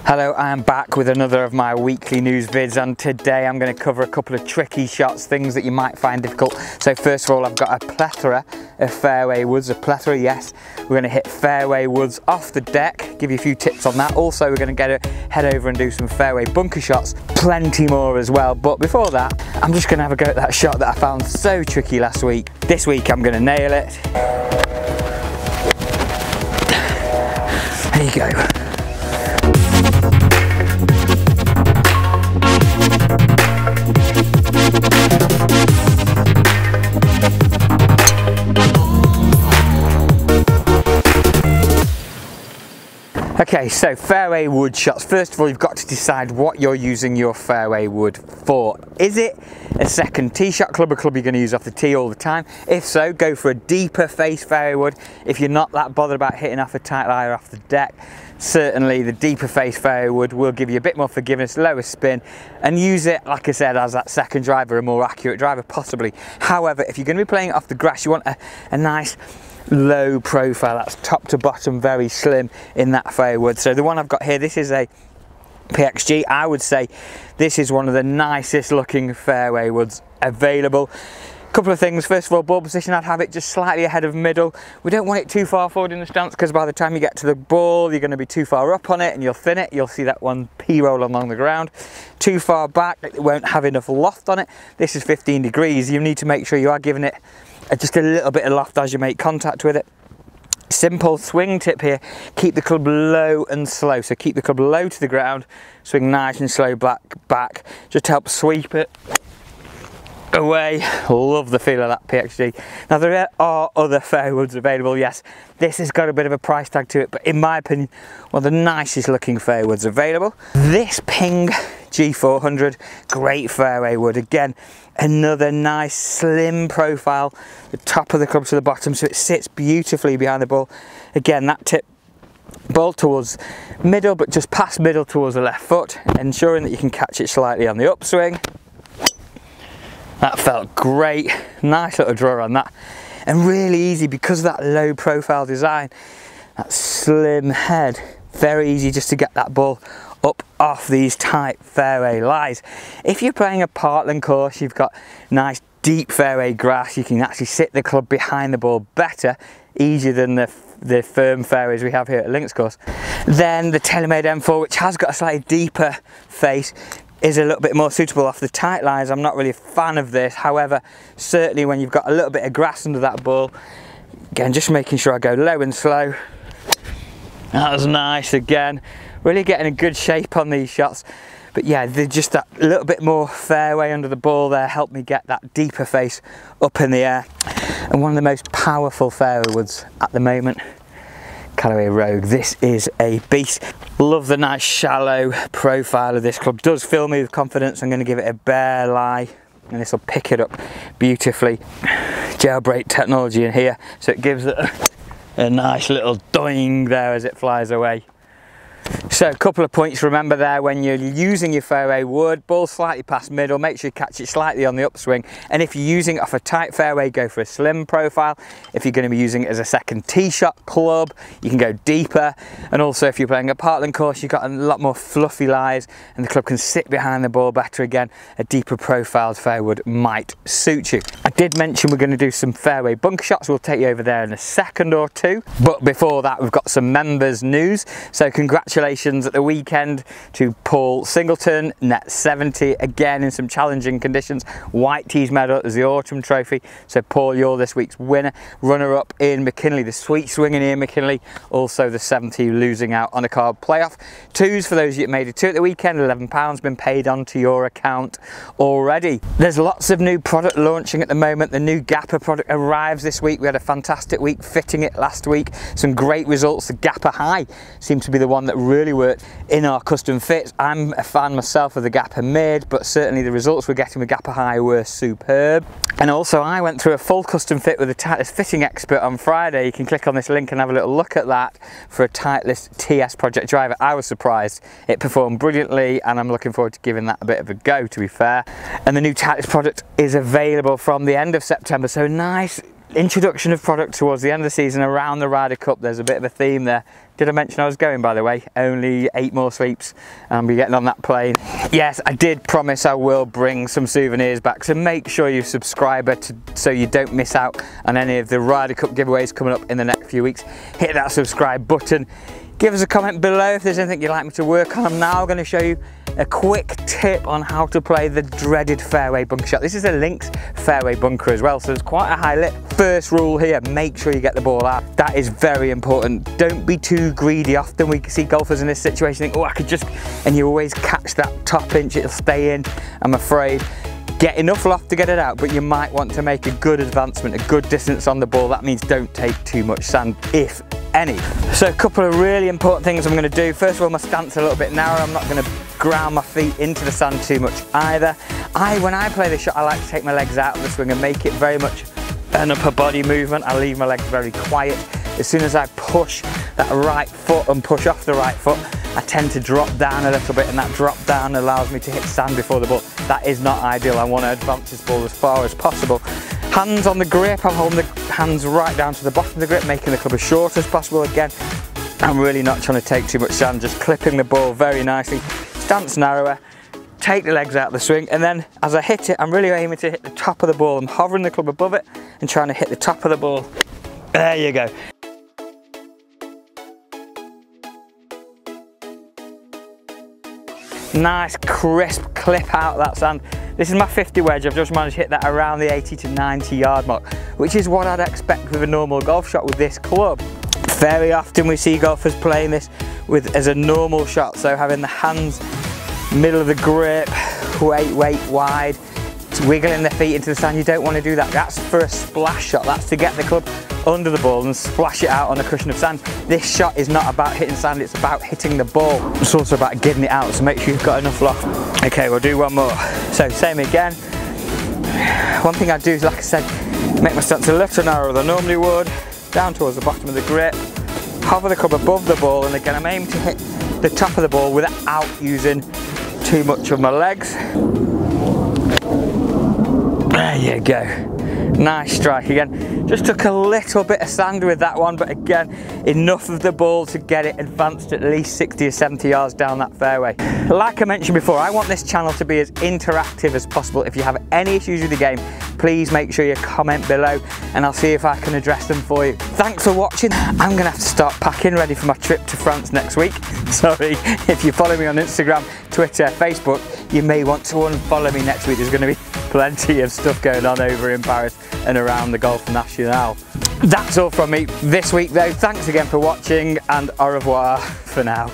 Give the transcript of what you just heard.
Hello, I am back with another of my weekly news vids, and today I'm going to cover a couple of tricky shots, things that you might find difficult. So first of all, I've got a plethora of fairway woods, yes. We're going to hit fairway woods off the deck, give you a few tips on that. Also, we're going to head over and do some fairway bunker shots, plenty more as well. But before that, I'm just going to have a go at that shot that I found so tricky last week. This week, I'm going to nail it. There you go. Okay, so fairway wood shots. First of all, you've got to decide what you're using your fairway wood for. Is it a second tee shot club, a club you're going to use off the tee all the time? If so, go for a deeper face fairway wood. If you're not that bothered about hitting off a tight lie or off the deck, certainly the deeper face fairway wood will give you a bit more forgiveness, lower spin, and use it, like I said, as that second driver, a more accurate driver possibly. However, if you're going to be playing off the grass, you want a nice low profile, that's top to bottom, very slim in that fairway wood. So the one I've got here, this is a PXG. I would say this is one of the nicest looking fairway woods available. Couple of things. First of all, ball position, I'd have it just slightly ahead of middle. We don't want it too far forward in the stance, because by the time you get to the ball, you're going to be too far up on it and you'll thin it. You'll see that one P-roll along the ground. Too far back, it won't have enough loft on it. This is 15 degrees. You need to make sure you are giving it just a little bit of loft as you make contact with it. Simple swing tip here, keep the club low and slow. So keep the club low to the ground, swing nice and slow back, just help sweep it away. Love the feel of that PXG. Now there are other fairway woods available, yes. This has got a bit of a price tag to it, but in my opinion, one of the nicest looking fairway woods available. This Ping G400, great fairway wood. Again, another nice slim profile, the top of the club to the bottom, so it sits beautifully behind the ball. Again, that tip, ball towards middle, but just past middle towards the left foot, ensuring that you can catch it slightly on the upswing. That felt great, nice little draw on that, and really easy because of that low profile design, that slim head. Very easy just to get that ball up off these tight fairway lies. If you're playing a Parkland course, you've got nice deep fairway grass, you can actually sit the club behind the ball better, easier than the firm fairways we have here at Links course. Then the TaylorMade M4, which has got a slightly deeper face, is a little bit more suitable off the tight lines. I'm not really a fan of this, however, certainly when you've got a little bit of grass under that ball, again, just making sure I go low and slow. That was nice again, really getting a good shape on these shots. But yeah, just that little bit more fairway under the ball there helped me get that deeper face up in the air. And one of the most powerful fairway woods at the moment, Callaway Rogue. This is a beast. Love the nice shallow profile of this club. Does fill me with confidence. I'm going to give it a bare lie, and this will pick it up beautifully. Jailbreak technology in here, so it gives it a nice little doing there as it flies away. So a couple of points to remember there when you're using your fairway wood. Ball slightly past middle, make sure you catch it slightly on the upswing, and if you're using it off a tight fairway, go for a slim profile. If you're going to be using it as a second tee shot club, you can go deeper. And also if you're playing a Parkland course, you've got a lot more fluffy lies and the club can sit behind the ball better. Again, a deeper profiled fairway wood might suit you. I did mention we're going to do some fairway bunker shots. We'll take you over there in a second or two, but before that we've got some members news. So congratulations at the weekend to Paul Singleton, net 70, again in some challenging conditions. White Tees medal as the autumn trophy. So Paul, you're this week's winner. Runner up in McKinley, the sweet swinging Ian McKinley, also the 70 losing out on a card playoff. Twos for those of you that made a two at the weekend, £11 been paid onto your account already. There's lots of new product launching at the moment. The new Gapper product arrives this week. We had a fantastic week fitting it last week. Some great results. The Gapper High seemed to be the one that really worked in our custom fits. I'm a fan myself of the Gapper Mid, but certainly the results we're getting with Gapper High were superb. And also I went through a full custom fit with a Titleist fitting expert on Friday. You can click on this link and have a little look at that for a Titleist TS project driver. I was surprised. It performed brilliantly and I'm looking forward to giving that a bit of a go, to be fair. And the new Titleist product is available from the end of September, so nice introduction of product towards the end of the season around the Ryder Cup. There's a bit of a theme there. Did I mention I was going, by the way? Only 8 more sweeps and we're getting on that plane. Yes, I did promise I will bring some souvenirs back, so make sure you subscribe so you don't miss out on any of the Ryder Cup giveaways coming up in the next few weeks. Hit that subscribe button. Give us a comment below if there's anything you'd like me to work on. I'm now going to show you a quick tip on how to play the dreaded fairway bunker shot. This is a links fairway bunker as well, so there's quite a high lit. First rule here, make sure you get the ball out. That is very important. Don't be too greedy. Often we see golfers in this situation think, oh, I could just, and you always catch that top inch, it'll stay in, I'm afraid. Get enough loft to get it out, but you might want to make a good advancement, a good distance on the ball. That means don't take too much sand, if any. So a couple of really important things I'm going to do. First of all, my stance a little bit narrow. I'm not going to ground my feet into the sand too much either. When I play the shot, I like to take my legs out of the swing and make it very much an upper body movement. I leave my legs very quiet. As soon as I push that right foot and push off the right foot, I tend to drop down a little bit, and that drop down allows me to hit sand before the ball. That is not ideal. I want to advance this ball as far as possible. Hands on the grip, I'm holding the hands right down to the bottom of the grip, making the club as short as possible. Again, I'm really not trying to take too much sand, just clipping the ball very nicely. Stance narrower, take the legs out of the swing, and then as I hit it, I'm really aiming to hit the top of the ball. I'm hovering the club above it and trying to hit the top of the ball. There you go. Nice crisp clip out of that sand. This is my 50 wedge. I've just managed to hit that around the 80 to 90 yard mark, which is what I'd expect with a normal golf shot with this club. Very often we see golfers playing this as a normal shot, so having the hands middle of the grip, weight wide, wiggling their feet into the sand. You don't want to do that. That's for a splash shot. That's to get the club under the ball and splash it out on a cushion of sand. This shot is not about hitting sand, it's about hitting the ball. It's also about getting it out, so make sure you've got enough loft. Okay, we'll do one more. So same again. One thing I do is, like I said, make my stance a little narrower than I normally would, down towards the bottom of the grip, hover the club above the ball, and again I'm aiming to hit the top of the ball without using too much of my legs. There you go. Nice strike again. Just took a little bit of sand with that one, but again, enough of the ball to get it advanced at least 60 or 70 yards down that fairway. Like I mentioned before, I want this channel to be as interactive as possible. If you have any issues with the game, please make sure you comment below and I'll see if I can address them for you. Thanks for watching. I'm gonna have to start packing ready for my trip to France next week. Sorry, if you follow me on Instagram, Twitter, Facebook, you may want to unfollow me next week. There's gonna be plenty of stuff going on over in Paris and around the Golf National. That's all from me this week though. Thanks again for watching and au revoir for now.